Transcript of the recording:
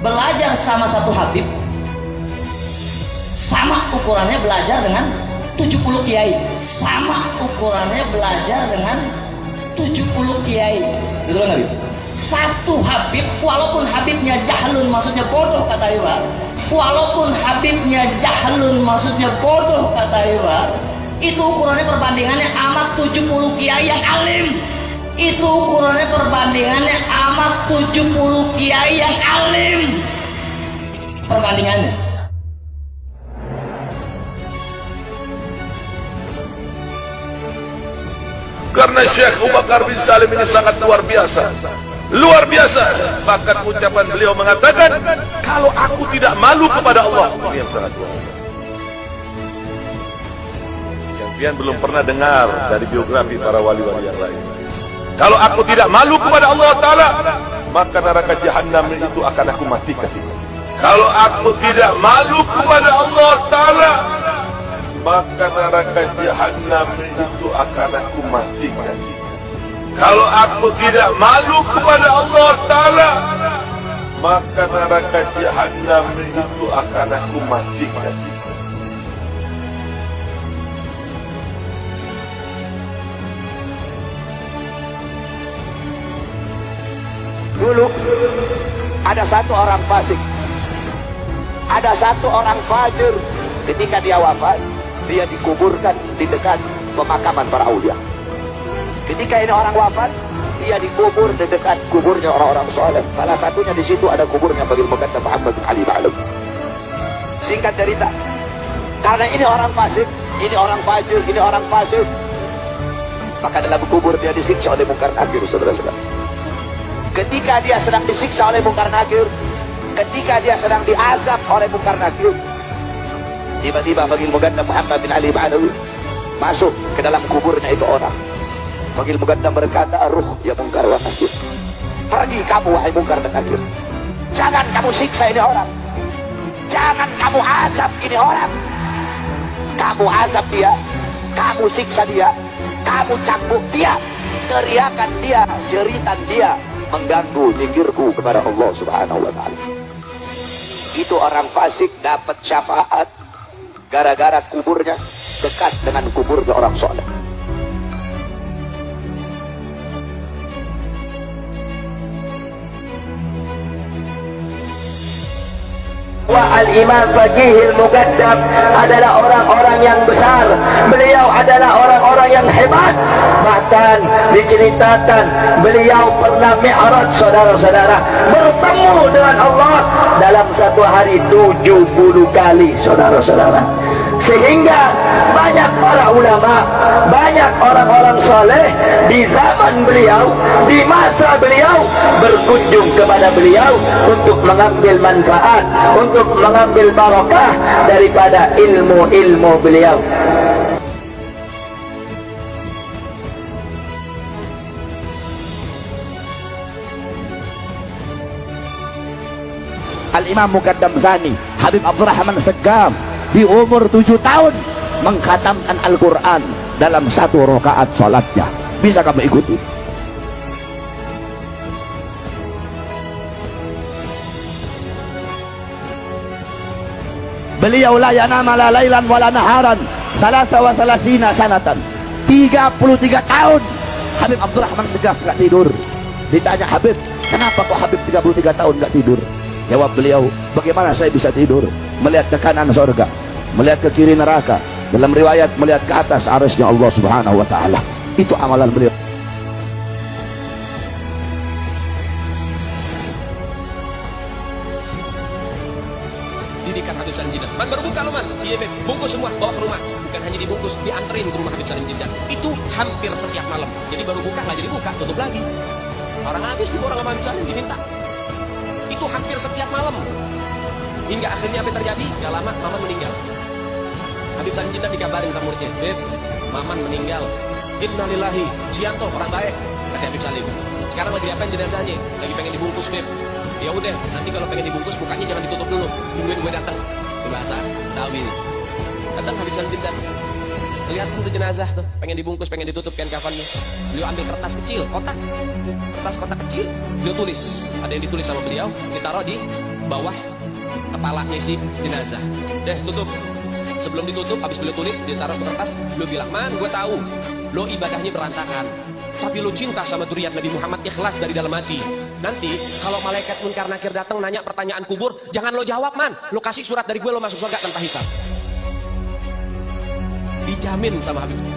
belajar sama satu Habib sama ukurannya belajar dengan 70 kiai, sama ukurannya belajar dengan 70 kiai. Gitu kan Habib? Satu Habib, walaupun Habibnya jahlun, maksudnya bodoh kata Iwa, walaupun Habibnya jahlun, maksudnya bodoh kata Iwa, itu ukurannya perbandingannya amat 70 kiai yang alim. Itu ukurannya perbandingannya amat 70 kiai yang alim. Perbandingannya. Karena Syekh Abu Bakar bin Salim ini sangat luar biasa. Luar biasa. Bahkan ucapan beliau mengatakan, kalau aku tidak malu kepada Allah. Ini yang sangat luar biasa. Yang pian belum pernah dengar dari biografi para wali-wali yang lain. Kalau aku tidak malu kepada Allah Ta'ala, maka neraka Jahannam itu akan aku matikan. Kalau aku tidak malu kepada Allah Ta'ala, maka neraka Jahannam itu akan aku matikan. Kalau aku tidak malu kepada Allah Ta'ala, maka neraka Jahannam itu akan aku matikan. Dulu ada satu orang fasik, ada satu orang fajir. Ketika dia wafat, dia dikuburkan di dekat pemakaman para aulia. Ketika ini orang wafat, dia dikubur di dekat kuburnya orang-orang soleh. Salah satunya di situ ada kuburnya Fadil Muqaddam Muhammad bin Ali Ba'alum. Singkat cerita, karena ini orang fasik, ini orang fajir, ini orang fasik, maka dalam kubur dia disiksa oleh Munkar Nakir, saudara-saudara. Ketika dia sedang disiksa oleh Munkar Nakir, ketika dia sedang diazab oleh Munkar Nakir, tiba-tiba Fadil Muqaddam Muhammad bin Ali Ba'alum masuk ke dalam kuburnya itu orang. Fadil Muqaddam berkata, ruh ya Munkar wa Nakir, pergi kamu wahai Munkar dan Nakir, jangan kamu siksa ini orang, jangan kamu azab ini orang. Kamu azab dia, kamu siksa dia, kamu cambuk dia, teriakan dia, jeritan dia mengganggu zikirku kepada Allah Subhanahu wa Ta'ala. Itu orang fasik dapat syafaat gara-gara kuburnya dekat dengan kuburnya orang soleh. Al-Imam Faqihil Muqaddam adalah orang-orang yang besar. Beliau adalah orang-orang yang hebat. Bahkan diceritakan beliau pernah mi'raj, saudara-saudara, bertemu dengan Allah dalam satu hari 70 kali, saudara-saudara. Sehingga banyak para ulama, banyak orang-orang soleh di zaman beliau, di masa beliau, berkunjung kepada beliau untuk mengambil manfaat, untuk mengambil barakah daripada ilmu-ilmu beliau. Al-Imam Muqaddam Thani Habib Abdurrahman Segaf di umur 7 tahun mengkhatamkan Al-Quran dalam satu rakaat salatnya. Bisa kamu ikuti? Beliau la yanama la lailan wala naharan 33 sanatan, 33 tahun Habib Abdurrahman Segaf gak tidur. Ditanya Habib, kenapa kok Habib 33 tahun gak tidur? Jawab beliau, bagaimana saya bisa tidur? Melihat ke kanan surga, melihat ke kiri neraka, dalam riwayat melihat ke atas arsy-Nya Allah Subhanahu wa Ta'ala. Itu amalan beliau. Didikan Habib Salim Jindan. Man baru buka lo man, iya beb, bungkus semua, bawa ke rumah. Bukan hanya dibungkus, dianterin ke rumah Habib Salim Jindan. Itu hampir setiap malam. Jadi baru buka, nggak jadi buka, tutup lagi. Orang habis di orang sama Habib Salim diminta. Itu hampir setiap malam. Hingga akhirnya apa yang terjadi? Gak lama Maman meninggal. Habib Salim Jindan dikabarin sama muridnya, beb, Maman meninggal. Innalillahi, Sianto orang baik, kata Habib Salim. Sekarang lagi diapain jenazahnya? Lagi pengen dibungkus, beb. Ya udah, nanti kalau pengen dibungkus bukannya jangan ditutup dulu, tungguin gue datang. Itu bahasa Tawil. Datang Habib Salim Jindan, lihat tuh jenazah tuh, pengen dibungkus, pengen ditutup kan kafannya. Beliau ambil kertas kecil, kotak kecil, beliau tulis. Ada yang ditulis sama beliau, ditaruh di bawah kepalanya si jenazah. Deh, tutup. Sebelum ditutup, habis beliau tulis, ditaruh ke kertas, beliau bilang, "Man, gue tahu lo ibadahnya berantakan, tapi lo cinta sama zuriat Nabi Muhammad, ikhlas dari dalam hati. Nanti kalau malaikat munkar nakir datang nanya pertanyaan kubur, jangan lo jawab, Man. Lo kasih surat dari gue, lo masuk surga tanpa hisab." Dijamin sama Habib.